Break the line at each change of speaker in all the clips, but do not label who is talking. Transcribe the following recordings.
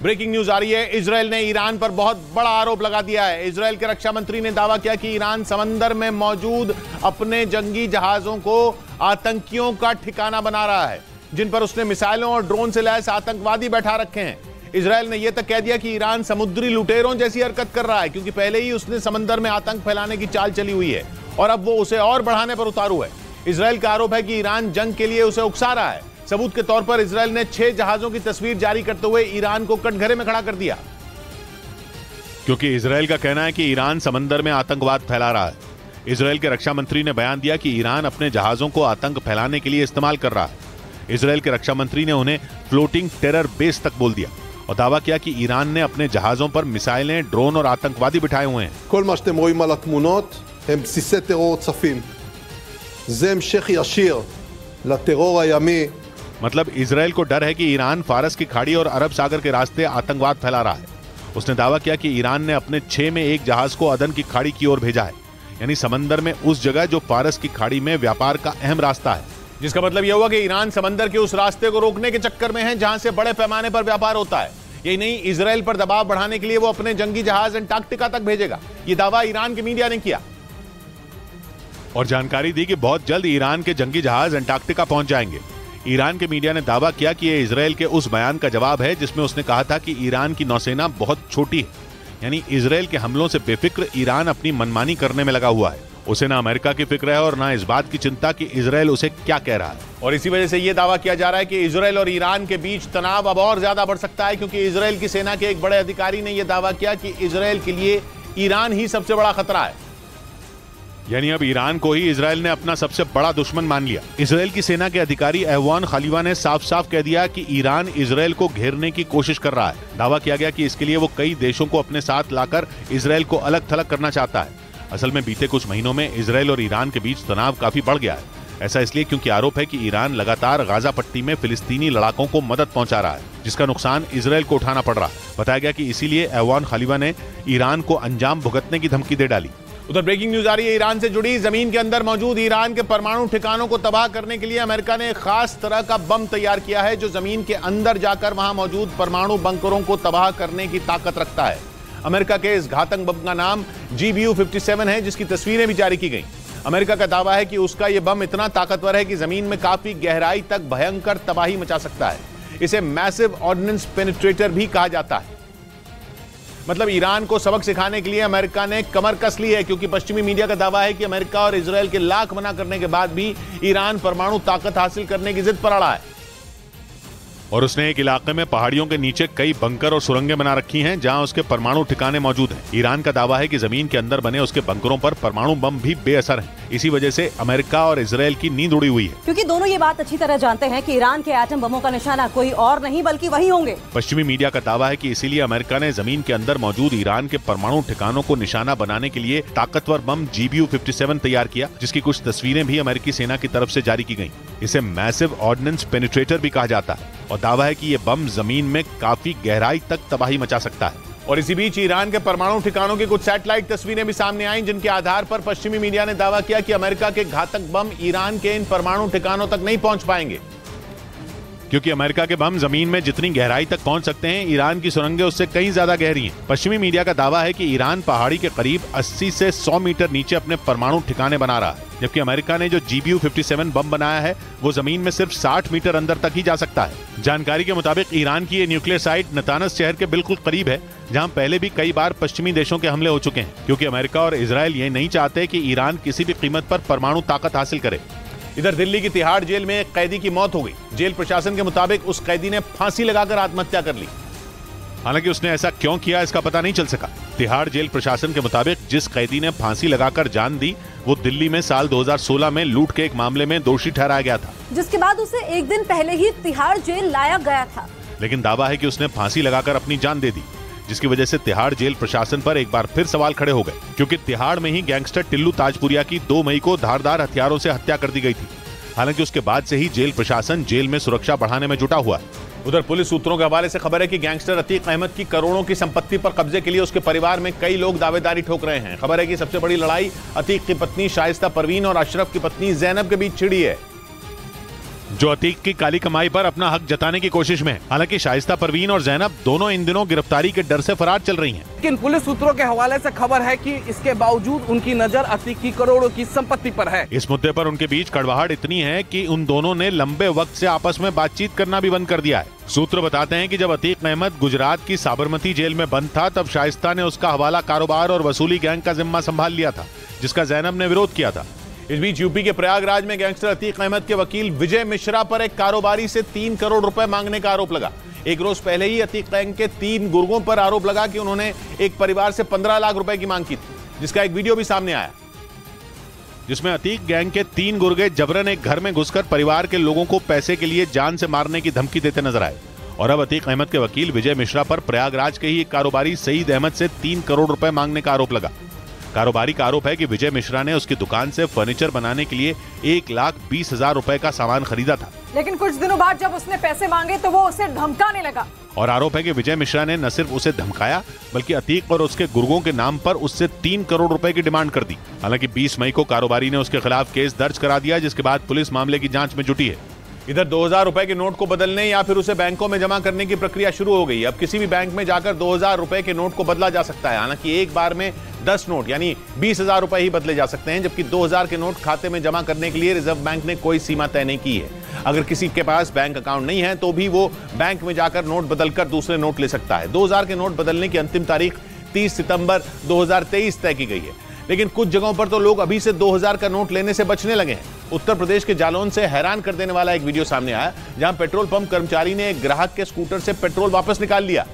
Breaking news आ रही है। Israel ने ईरान पर बहुत बड़ा आरोप लगा दिया है। इजराइल के रक्षा मंत्री ने दावा किया कि ईरान समंदर में मौजूद अपने जंगी जहाजों को आतंकियों का ठिकाना बना रहा है, जिन पर उसने मिसाइलों और ड्रोन से लैस आतंकवादी बैठा रखे हैं। इजराइल ने यह तक कह दिया कि ईरान समुद्री लुटेरों जैसी हरकत कर रहा है, क्योंकि पहले ही उसने समंदर में आतंक फैलाने की चाल चली हुई है और अब वो उसे और बढ़ाने पर उतारू है। इजराइल का आरोप है कि ईरान जंग के लिए उसे उकसा रहा है। सबूत के तौर पर इजराइल ने 6 जहाजों की तस्वीर जारी करते हुए ईरान को कटघरे में खड़ा कर दिया,
क्योंकि इजराइल का कहना है कि ईरान समंदर में आतंकवाद फैला रहा है। इजराइल के रक्षा मंत्री ने बयान दिया कि ईरान अपने जहाजों को आतंक फैलाने के लिए इस्तेमाल कर रहा है। इजराइल के रक्षा मंत्री ने उन्हें फ्लोटिंग टेरर बेस तक बोल दिया और दावा किया कि ईरान ने अपने जहाजों पर मिसाइलें, ड्रोन और आतंकवादी बिठाए हुए हैं।
כל מה שאתם רואים על התמונות הם בסיסי טרור צפים. זה המשך ישיר לטרור הימי.
मतलब इजराइल को डर है कि ईरान फारस की खाड़ी और अरब सागर के रास्ते आतंकवाद फैला रहा है। उसने दावा किया कि ईरान ने अपने 6 में एक जहाज को अदन की खाड़ी की ओर भेजा है, यानी समंदर में उस जगह जो फारस की खाड़ी में व्यापार का अहम रास्ता है।
जिसका मतलब यह हुआ कि ईरान समंदर के उस रास्ते को रोकने के चक्कर में है जहां से बड़े पैमाने पर व्यापार होता है। यही नहीं, इजराइल पर दबाव बढ़ाने के लिए वो अपने जंगी जहाज अंटार्कटिका तक भेजेगा। यह दावा ईरान के मीडिया ने किया
और जानकारी दी कि बहुत जल्द ईरान के जंगी जहाज अंटार्कटिका पहुंच जाएंगे। ईरान के मीडिया ने दावा किया कि यह इजराइल के उस बयान का जवाब है जिसमें उसने कहा था कि ईरान की नौसेना बहुत छोटी है, यानी इजराइल के हमलों से बेफिक्र ईरान अपनी मनमानी करने में लगा हुआ है। उसे ना अमेरिका की फिक्र है और ना इस बात की चिंता कि इजराइल उसे क्या कह रहा है।
और इसी वजह से यह दावा किया जा रहा है कि इजराइल और ईरान के बीच तनाव अब और ज्यादा बढ़ सकता है, क्योंकि इजराइल की सेना के एक बड़े अधिकारी ने यह दावा किया कि इजराइल के लिए ईरान ही सबसे बड़ा खतरा है।
यानी अब ईरान को ही इजराइल ने अपना सबसे बड़ा दुश्मन मान लिया। इजराइल की सेना के अधिकारी एहवान खलीवा ने साफ साफ कह दिया कि ईरान इजराइल को घेरने की कोशिश कर रहा है। दावा किया गया कि इसके लिए वो कई देशों को अपने साथ लाकर इजराइल को अलग थलग करना चाहता है। असल में बीते कुछ महीनों में इजराइल और ईरान के बीच तनाव काफी बढ़ गया है। ऐसा इसलिए क्योंकि आरोप है कि ईरान लगातार गाजा पट्टी में फिलिस्तीनी लड़ाकों को मदद पहुंचा रहा है, जिसका नुकसान इजराइल को उठाना पड़ रहा है। बताया गया कि इसीलिए एहवान खलीवा ने ईरान को अंजाम भुगतने की धमकी दे डाली।
उधर ब्रेकिंग न्यूज आ रही है ईरान से जुड़ी। जमीन के अंदर मौजूद ईरान के परमाणु ठिकानों को तबाह करने के लिए अमेरिका ने एक खास तरह का बम तैयार किया है, जो जमीन के अंदर जाकर वहां मौजूद परमाणु बंकरों को तबाह करने की ताकत रखता है। अमेरिका के इस घातक बम का नाम GBU-57 है, जिसकी तस्वीरें भी जारी की गई। अमेरिका का दावा है कि उसका यह बम इतना ताकतवर है कि जमीन में काफी गहराई तक भयंकर तबाही मचा सकता है। इसे मैसिव ऑर्डिनेंस पेनिट्रेटर भी कहा जाता है। मतलब ईरान को सबक सिखाने के लिए अमेरिका ने कमर कस ली है, क्योंकि पश्चिमी मीडिया का दावा है कि अमेरिका और इजराइल के लाख मना करने के बाद भी ईरान परमाणु ताकत हासिल करने की जिद पर अड़ा है।
और उसने एक इलाके में पहाड़ियों के नीचे कई बंकर और सुरंगें बना रखी हैं, जहां उसके परमाणु ठिकाने मौजूद हैं। ईरान का दावा है कि जमीन के अंदर बने उसके बंकरों पर परमाणु बम भी बेअसर हैं। इसी वजह से अमेरिका और इजराइल की नींद उड़ी हुई है,
क्योंकि दोनों ये बात अच्छी तरह जानते हैं कि ईरान के एटम बमों का निशाना कोई और नहीं बल्कि वही होंगे।
पश्चिमी मीडिया का दावा है कि इसीलिए अमेरिका ने जमीन के अंदर मौजूद ईरान के परमाणु ठिकानों को निशाना बनाने के लिए ताकतवर बम GBU-57 तैयार किया, जिसकी कुछ तस्वीरें भी अमेरिकी सेना की तरफ से जारी की गयी। इसे मैसिव ऑर्डिनेंस पेनिट्रेटर भी कहा जाता है और दावा है कि ये बम जमीन में काफी गहराई तक तबाही मचा सकता है।
और इसी बीच ईरान के परमाणु ठिकानों की कुछ सैटेलाइट तस्वीरें भी सामने आईं, जिनके आधार पर पश्चिमी मीडिया ने दावा किया कि अमेरिका के घातक बम ईरान के इन परमाणु ठिकानों तक नहीं पहुंच पाएंगे,
क्योंकि अमेरिका के बम जमीन में जितनी गहराई तक पहुंच सकते हैं, ईरान की सुरंगें उससे कहीं ज्यादा गहरी हैं। पश्चिमी मीडिया का दावा है कि ईरान पहाड़ी के करीब 80 से 100 मीटर नीचे अपने परमाणु ठिकाने बना रहा है, जबकि अमेरिका ने जो GBU-57 बम बनाया है वो जमीन में सिर्फ 60 मीटर अंदर तक ही जा सकता है। जानकारी के मुताबिक ईरान की ये न्यूक्लियर साइट नतानस शहर के बिल्कुल करीब है, जहां पहले भी कई बार पश्चिमी देशों के हमले हो चुके हैं, क्योंकि अमेरिका और इजराइल ये नहीं चाहते कि ईरान किसी भी कीमत पर परमाणु ताकत हासिल करे।
इधर दिल्ली की तिहाड़ जेल में एक कैदी की मौत हो गई। जेल प्रशासन के मुताबिक उस कैदी ने फांसी लगाकर आत्महत्या कर ली।
हालांकि उसने ऐसा क्यों किया इसका पता नहीं चल सका। तिहाड़ जेल प्रशासन के मुताबिक जिस कैदी ने फांसी लगाकर जान दी वो दिल्ली में साल 2016 में लूट के एक मामले में दोषी ठहराया गया था,
जिसके बाद उसे एक दिन पहले ही तिहाड़ जेल लाया गया था।
लेकिन दावा है कि उसने फांसी लगाकर अपनी जान दे दी, जिसकी वजह से तिहाड़ जेल प्रशासन पर एक बार फिर सवाल खड़े हो गए, क्योंकि तिहाड़ में ही गैंगस्टर टिल्लू ताजपुरिया की 2 मई को धारदार हथियारों से हत्या कर दी गई थी। हालांकि उसके बाद से ही जेल प्रशासन जेल में सुरक्षा बढ़ाने में जुटा हुआ है।
उधर पुलिस सूत्रों के हवाले से खबर है कि गैंगस्टर अतीक अहमद की करोड़ों की संपत्ति पर कब्जे के लिए उसके परिवार में कई लोग दावेदारी ठोक रहे हैं। खबर है कि सबसे बड़ी लड़ाई अतीक की पत्नी शाइस्ता परवीन और अशरफ की पत्नी जैनब के बीच छिड़ी है।
जो अतीक की काली कमाई पर अपना हक जताने की कोशिश में है। हालांकि शाइस्ता परवीन और जैनब दोनों इन दिनों गिरफ्तारी के डर से फरार चल रही हैं।
लेकिन पुलिस सूत्रों के हवाले से खबर है कि इसके बावजूद उनकी नजर अतीक की करोड़ों की संपत्ति पर है।
इस मुद्दे पर उनके बीच कड़वाहट इतनी है कि उन दोनों ने लंबे वक्त से आपस में बातचीत करना भी बंद कर दिया है। सूत्र बताते हैं कि जब अतीक अहमद गुजरात की साबरमती जेल में बंद था, तब शाइस्ता ने उसका हवाला कारोबार और वसूली गैंग का जिम्मा संभाल लिया था, जिसका जैनब ने विरोध किया था।
इस बीच यूपी के प्रयागराज में गैंगस्टर अतीक अहमद के वकील विजय मिश्रा पर एक कारोबारी से 3 करोड़ रुपए मांगने का आरोप लगा। एक रोज पहले ही अतीक गैंग के 3 गुर्गों पर आरोप लगा कि उन्होंने एक परिवार से 15 लाख रुपए की मांग की थी, जिसका एक वीडियो भी सामने आया,
जिसमें अतीक गैंग के 3 गुर्गे जबरन एक घर में घुसकर परिवार के लोगों को पैसे के लिए जान से मारने की धमकी देते नजर आए। और अब अतीक अहमद के वकील विजय मिश्रा पर प्रयागराज के ही एक कारोबारी सईद अहमद से 3 करोड़ रुपए मांगने का आरोप लगा। कारोबारी का आरोप है कि विजय मिश्रा ने उसकी दुकान से फर्नीचर बनाने के लिए 1,20,000 रुपए का सामान खरीदा था,
लेकिन कुछ दिनों बाद जब उसने पैसे मांगे तो वो उसे धमकाने लगा।
और आरोप है कि विजय मिश्रा ने न सिर्फ उसे धमकाया, बल्कि अतीक और उसके गुर्गों के नाम पर उससे 3 करोड़ रुपए की डिमांड कर दी। हालांकि 20 मई को कारोबारी ने उसके खिलाफ केस दर्ज करा दिया, जिसके बाद पुलिस मामले की जांच में जुटी है।
इधर 2000 रुपए के नोट को बदलने या फिर उसे बैंकों में जमा करने की प्रक्रिया शुरू हो गई। अब किसी भी बैंक में जाकर 2000 रुपए के नोट को बदला जा सकता है। हालांकि एक बार में 10 नोट यानी 20,000 रुपए ही बदले जा सकते हैं, जबकि 2000 के नोट खाते में जमा करने के लिए रिजर्व बैंक ने कोई सीमा तय नहीं की है। अगर किसी के पास बैंक अकाउंट नहीं है तो भी वो बैंक में जाकर नोट बदलकर दूसरे नोट ले सकता है। 2000 के नोट बदलने की अंतिम तारीख 30 सितंबर 2023 तय की गई है, लेकिन कुछ जगहों पर तो लोग अभी से 2000 का नोट लेने से बचने लगे हैं। उत्तर प्रदेश के जालौन से हैरान कर देने वाला एक वीडियो सामने आया, जहां पेट्रोल पंप कर्मचारी ने एक ग्राहक के स्कूटर से पेट्रोल वापस निकाल लिया,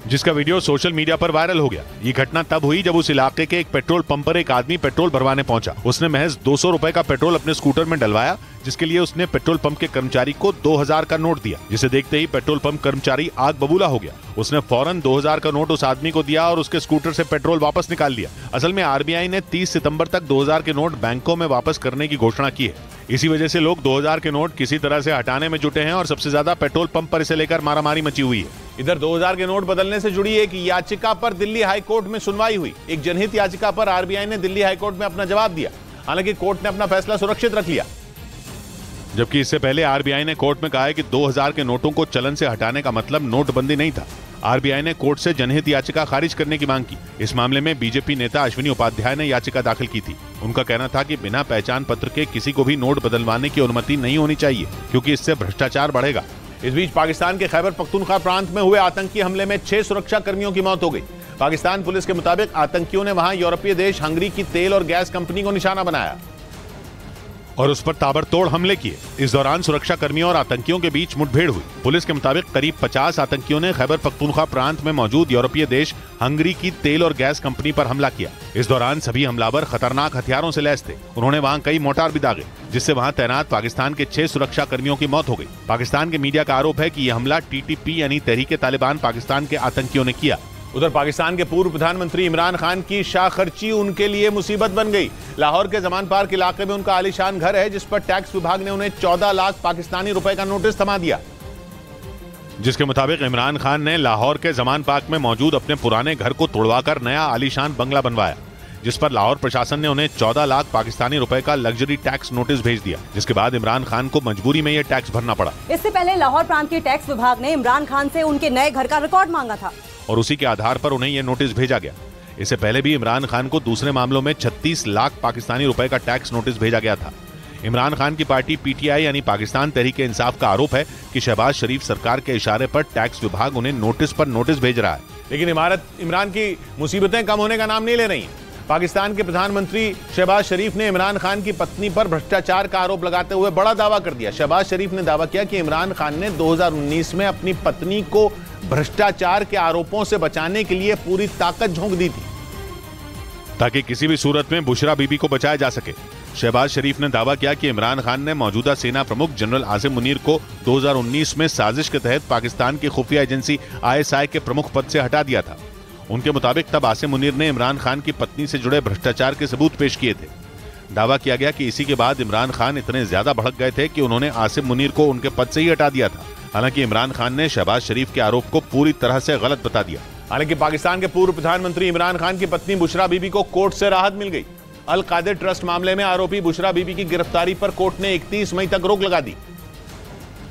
जिसका वीडियो सोशल मीडिया पर वायरल हो गया। ये घटना तब हुई जब उस इलाके के एक पेट्रोल पंप पर एक आदमी पेट्रोल भरवाने पहुंचा। उसने महज 200 रुपए का पेट्रोल अपने स्कूटर में डलवाया, जिसके लिए उसने पेट्रोल पंप के कर्मचारी को 2000 का नोट दिया, जिसे देखते ही पेट्रोल पंप कर्मचारी आग बबूला हो गया। उसने फौरन 2000 का नोट उस आदमी को दिया और उसके स्कूटर से पेट्रोल वापस निकाल लिया। असल में आरबीआई ने 30 सितंबर तक 2000 के नोट बैंकों में वापस करने की घोषणा की है। इसी वजह से लोग 2000 के नोट किसी तरह से हटाने में जुटे हैं और सबसे ज्यादा पेट्रोल पंप पर इसे लेकर मारामारी मची हुई है।
इधर 2000 के नोट बदलने से जुड़ी एक याचिका पर दिल्ली हाईकोर्ट में सुनवाई हुई। एक जनहित याचिका पर आरबीआई ने दिल्ली हाईकोर्ट में अपना जवाब दिया। हालांकि कोर्ट ने अपना फैसला सुरक्षित रख लिया,
जबकि इससे पहले आरबीआई ने कोर्ट में कहा है कि 2000 के नोटों को चलन से हटाने का मतलब नोटबंदी नहीं था। आरबीआई ने कोर्ट से जनहित याचिका खारिज करने की मांग की। इस मामले में बीजेपी नेता अश्विनी उपाध्याय ने याचिका दाखिल की थी। उनका कहना था कि बिना पहचान पत्र के किसी को भी नोट बदलवाने की अनुमति नहीं होनी चाहिए, क्योंकि इससे भ्रष्टाचार बढ़ेगा।
इस बीच पाकिस्तान के खैबर पख्तूनख्वा प्रांत में हुए आतंकी हमले में 6 सुरक्षा कर्मियों की मौत हो गई। पाकिस्तान पुलिस के मुताबिक आतंकियों ने वहां यूरोपीय देश हंगरी की तेल और गैस कंपनी को निशाना बनाया
और उस पर ताबड़तोड़ हमले किए। इस दौरान सुरक्षा कर्मियों और आतंकियों के बीच मुठभेड़ हुई। पुलिस के मुताबिक करीब 50 आतंकियों ने खैबर पख्तूनख्वा प्रांत में मौजूद यूरोपीय देश हंगरी की तेल और गैस कंपनी पर हमला किया। इस दौरान सभी हमलावर खतरनाक हथियारों से लैस थे। उन्होंने वहां कई मोर्टार भी दागे, जिससे वहां तैनात पाकिस्तान के 6 सुरक्षा कर्मियों की मौत हो गई। पाकिस्तान के मीडिया का आरोप है कि यह हमला टीटीपी यानी तहरीक-ए-तालिबान पाकिस्तान के आतंकियों ने किया।
उधर पाकिस्तान के पूर्व प्रधानमंत्री इमरान खान की शाह खर्ची उनके लिए मुसीबत बन गई। लाहौर के जमान पार्क इलाके में उनका आलीशान घर है, जिस पर टैक्स विभाग ने उन्हें 14 लाख पाकिस्तानी रुपए का नोटिस थमा दिया,
जिसके मुताबिक इमरान खान ने लाहौर के जमान पार्क में मौजूद अपने पुराने घर को तोड़वाकर नया आलीशान बंगला बनवाया, जिस पर लाहौर प्रशासन ने उन्हें 14 लाख पाकिस्तानी रुपए का लग्जरी टैक्स नोटिस भेज दिया, जिसके बाद इमरान खान को मजबूरी में यह टैक्स भरना पड़ा।
इससे पहले लाहौर प्रांत के टैक्स विभाग ने इमरान खान से उनके नए घर का रिकॉर्ड मांगा था
और उसी के आधार पर उन्हें यह नोटिस भेजा गया। इससे पहले भी इमरान खान को दूसरे मामलों में 36 लाख पाकिस्तानी रुपए का टैक्स नोटिस भेजा गया था। इमरान खान की पार्टी पीटीआई यानी पाकिस्तान तहरीक-ए-इंसाफ का आरोप है कि शहबाज शरीफ सरकार के इशारे पर टैक्स विभाग उन्हें नोटिस पर नोटिस भेज रहा है।
लेकिन इमरान की मुसीबतें कम होने का नाम नहीं ले रही। पाकिस्तान के प्रधानमंत्री शहबाज शरीफ ने इमरान खान की पत्नी पर भ्रष्टाचार का आरोप लगाते हुए बड़ा दावा कर दिया। शहबाज शरीफ ने दावा किया कि इमरान खान ने 2019 में अपनी पत्नी को भ्रष्टाचार के आरोपों से बचाने के लिए पूरी ताकत झोंक दी थी,
ताकि किसी भी सूरत में बुशरा बीबी को बचाया जा सके। शहबाज शरीफ ने दावा किया कि इमरान खान ने मौजूदा सेना प्रमुख जनरल आसिम मुनीर को 2019 में साजिश के तहत पाकिस्तान की खुफिया एजेंसी ISI के प्रमुख पद से हटा दिया था। उनके मुताबिक तब आसिम मुनीर ने इमरान खान की पत्नी से जुड़े भ्रष्टाचार के सबूत पेश किए थे। दावा किया गया कि इसी के बाद इमरान खान इतने ज्यादा भड़क गए थे कि उन्होंने आसिम मुनीर को उनके पद से ही हटा दिया था। हालांकि इमरान खान ने शहबाज शरीफ के आरोप को पूरी तरह से गलत बता दिया।
हालांकि पाकिस्तान के पूर्व प्रधानमंत्री इमरान खान की पत्नी बुशरा बीबी को कोर्ट से राहत मिल गई। अल कादिर ट्रस्ट मामले में आरोपी बुशरा बीबी की गिरफ्तारी पर कोर्ट ने 31 मई तक रोक लगा दी।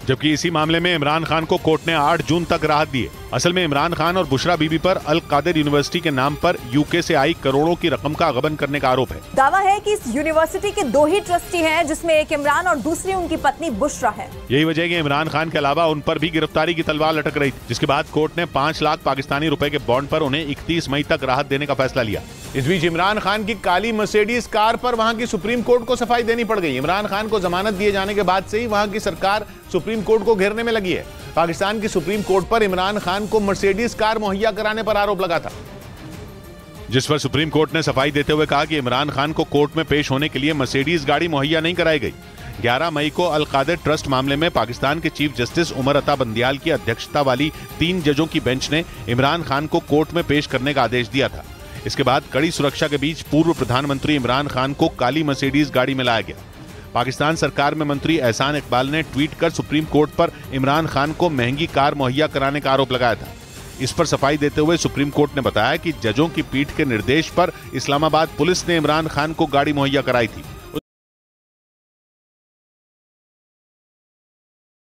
जबकि इसी मामले में इमरान खान को कोर्ट ने 8 जून तक राहत दी है। असल में इमरान खान और बुशरा बीबी पर अल कादिर यूनिवर्सिटी के नाम पर यूके से आई करोड़ों की रकम का गबन करने का आरोप है।
दावा है कि इस यूनिवर्सिटी के 2 ही ट्रस्टी हैं, जिसमें एक इमरान और दूसरी उनकी पत्नी बुशरा है।
यही वजह है कि इमरान खान के अलावा उन पर भी गिरफ्तारी की तलवार लटक रही थी, जिसके बाद कोर्ट ने 5 लाख पाकिस्तानी रुपए के बॉन्ड पर उन्हें 31 मई तक राहत देने का फैसला लिया।
इस बीच इमरान खान की काली मर्सिडीज कार पर वहां की सुप्रीम कोर्ट को सफाई देनी पड़ गई। इमरान खान को जमानत दिए जाने के बाद से ही वहां की सरकार सुप्रीम कोर्ट को घेरने में लगी है। पाकिस्तान की सुप्रीम कोर्ट पर इमरान खान को मर्सिडीज कार मुहैया कराने पर आरोप लगा था,
जिस पर सुप्रीम कोर्ट ने सफाई देते हुए कहा कि इमरान खान को कोर्ट में पेश होने के लिए मर्सिडीज गाड़ी मुहैया नहीं कराई गई। 11 मई को अल कादिर ट्रस्ट मामले में पाकिस्तान के चीफ जस्टिस उमर अता बंदियाल की अध्यक्षता वाली 3 जजों की बेंच ने इमरान खान को कोर्ट में पेश करने का आदेश दिया था। इसके बाद कड़ी सुरक्षा के बीच पूर्व प्रधानमंत्री इमरान खान को काली मर्सिडीज गाड़ी में लाया गया। पाकिस्तान सरकार में मंत्री एहसान इकबाल ने ट्वीट कर सुप्रीम कोर्ट पर इमरान खान को महंगी कार मुहैया कराने का आरोप लगाया था। इस पर सफाई देते हुए सुप्रीम कोर्ट ने बताया कि जजों की पीठ के निर्देश पर इस्लामाबाद पुलिस ने इमरान खान को गाड़ी मुहैया कराई थी।